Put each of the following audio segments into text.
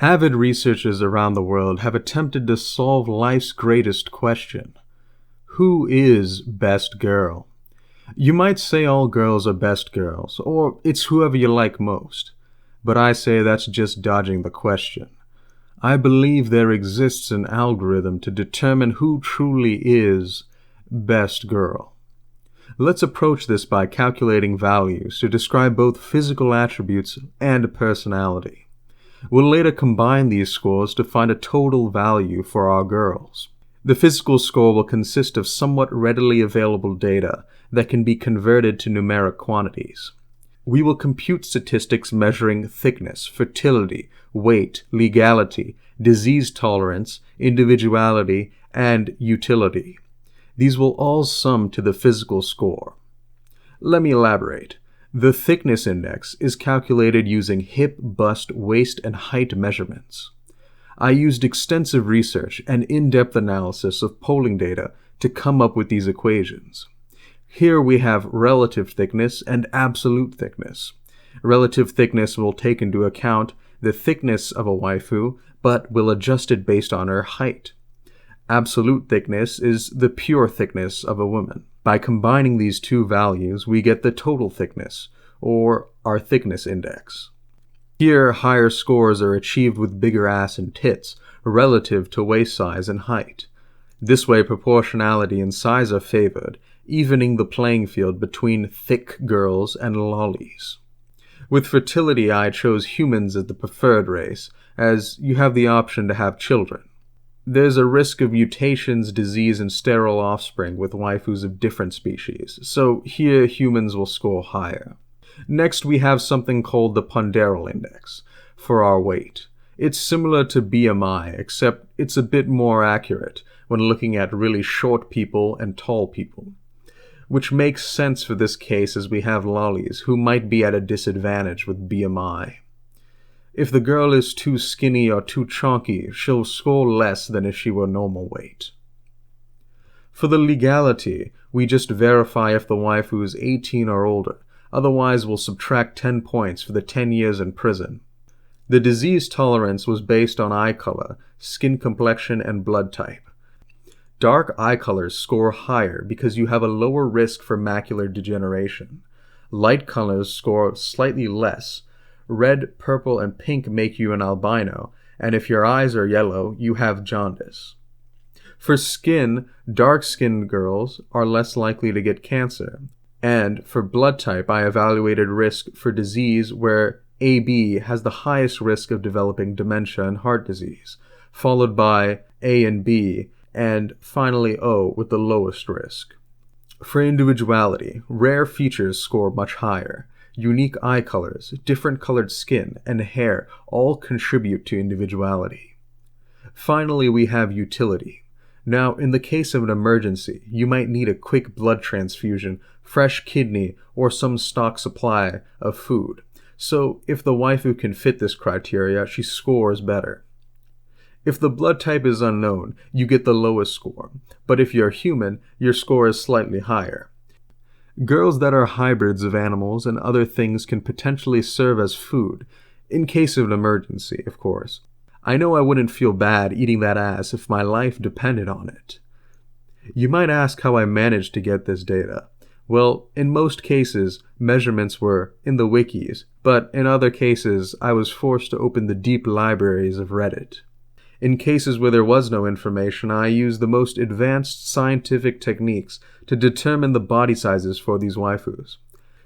Avid researchers around the world have attempted to solve life's greatest question. Who is best girl? You might say all girls are best girls, or it's whoever you like most. But I say that's just dodging the question. I believe there exists an algorithm to determine who truly is best girl. Let's approach this by calculating values to describe both physical attributes and personality. We'll later combine these scores to find a total value for our girls. The physical score will consist of somewhat readily available data that can be converted to numeric quantities. We will compute statistics measuring thickness, fertility, weight, legality, disease tolerance, individuality, and utility. These will all sum to the physical score. Let me elaborate. The thickness index is calculated using hip, bust, waist, and height measurements. I used extensive research and in-depth analysis of polling data to come up with these equations. Here we have relative thickness and absolute thickness. Relative thickness will take into account the thickness of a waifu, but will adjust it based on her height. Absolute thickness is the pure thickness of a woman. By combining these two values, we get the total thickness, or our thickness index. Here, higher scores are achieved with bigger ass and tits, relative to waist size and height. This way, proportionality and size are favored, evening the playing field between thick girls and lollies. With fertility, I chose humans as the preferred race, as you have the option to have children. There's a risk of mutations, disease, and sterile offspring with waifus of different species, so here humans will score higher. Next, we have something called the ponderal index for our weight. It's similar to BMI, except it's a bit more accurate when looking at really short people and tall people, which makes sense for this case as we have lollies who might be at a disadvantage with BMI. If the girl is too skinny or too chonky, she'll score less than if she were normal weight. For the legality, we just verify if the waifu is 18 or older, otherwise we'll subtract 10 points for the 10 years in prison. The disease tolerance was based on eye color, skin complexion, and blood type. Dark eye colors score higher because you have a lower risk for macular degeneration. Light colors score slightly less. Red, purple, and pink make you an albino, and if your eyes are yellow, you have jaundice. For skin, dark-skinned girls are less likely to get cancer. And for blood type, I evaluated risk for disease where AB has the highest risk of developing dementia and heart disease, followed by A and B, and finally O with the lowest risk. For individuality, rare features score much higher. Unique eye colors, different colored skin, and hair all contribute to individuality. Finally, we have utility. Now, in the case of an emergency, you might need a quick blood transfusion, fresh kidney, or some stock supply of food. So, if the waifu can fit this criteria, she scores better. If the blood type is unknown, you get the lowest score, but if you're human, your score is slightly higher. Girls that are hybrids of animals and other things can potentially serve as food, in case of an emergency, of course. I know I wouldn't feel bad eating that ass if my life depended on it. You might ask how I managed to get this data. Well, in most cases, measurements were in the wikis, but in other cases, I was forced to open the deep libraries of Reddit. In cases where there was no information, I used the most advanced scientific techniques to determine the body sizes for these waifus.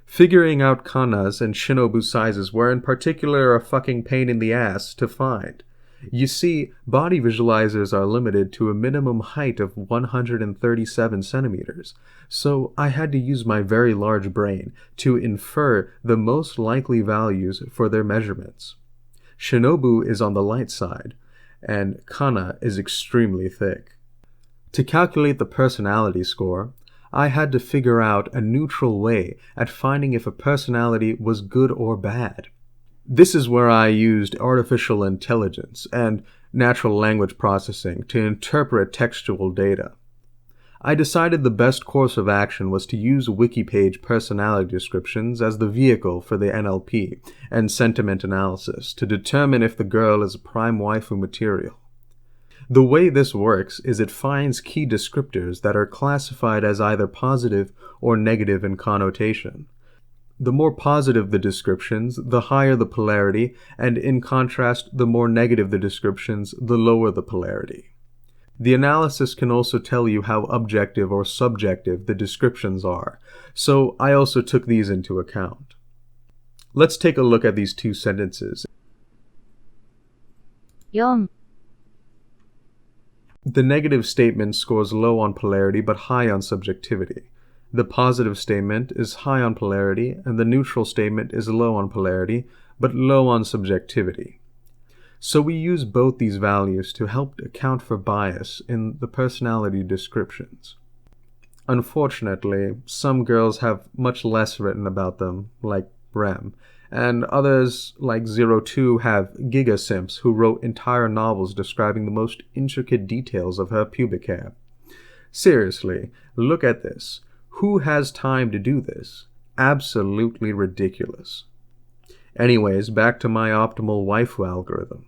Figuring out kanas and shinobu sizes were in particular a fucking pain in the ass to find. You see, body visualizers are limited to a minimum height of 137 centimeters, so I had to use my very large brain to infer the most likely values for their measurements. Shinobu is on the light side, and Kana is extremely thick. To calculate the personality score, I had to figure out a neutral way at finding if a personality was good or bad. This is where I used artificial intelligence and natural language processing to interpret textual data. I decided the best course of action was to use Wikipage personality descriptions as the vehicle for the NLP and sentiment analysis to determine if the girl is a prime waifu material. The way this works is it finds key descriptors that are classified as either positive or negative in connotation. The more positive the descriptions, the higher the polarity, and in contrast, the more negative the descriptions, the lower the polarity. The analysis can also tell you how objective or subjective the descriptions are, so I also took these into account. Let's take a look at these two sentences. 4. The negative statement scores low on polarity but high on subjectivity. The positive statement is high on polarity, and the neutral statement is low on polarity, but low on subjectivity. So we use both these values to help account for bias in the personality descriptions. Unfortunately, some girls have much less written about them, like Rem, and others, like 02, have gigasimps who wrote entire novels describing the most intricate details of her pubic hair. Seriously, look at this. Who has time to do this? Absolutely ridiculous. Anyways, back to my optimal waifu algorithm.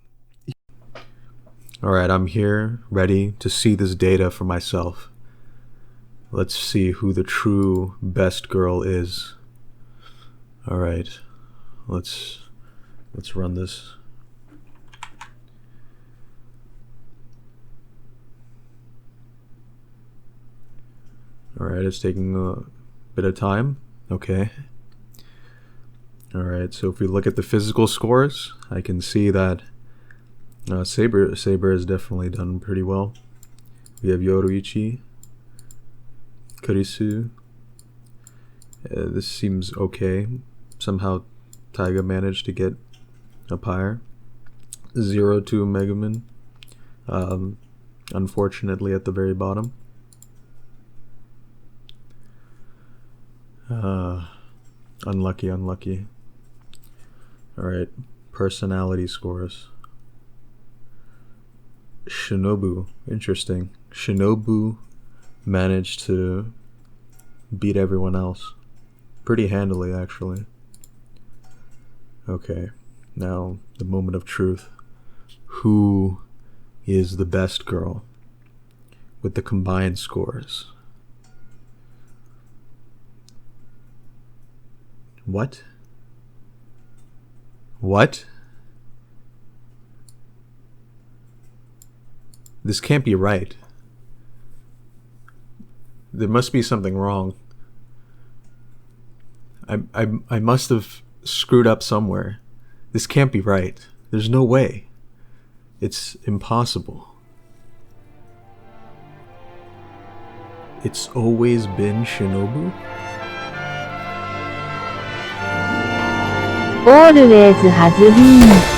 Alright, I'm here, ready to see this data for myself. Let's see who the true best girl is. Alright, let's run this. Alright, it's taking a bit of time. Okay. Alright, so if we look at the physical scores, I can see that Saber has definitely done pretty well. We have Yoruichi, Karisu. This seems okay. Somehow Taiga managed to get up higher. 02 Megumin, unfortunately at the very bottom. Unlucky. Alright, personality scores. Shinobu, interesting. Shinobu managed to beat everyone else. Pretty handily, actually. Okay, now the moment of truth. Who is the best girl with the combined scores? What? This can't be right. There must be something wrong. I must have screwed up somewhere. This can't be right. There's no way. It's impossible. It's always been Shinobu? Always has been.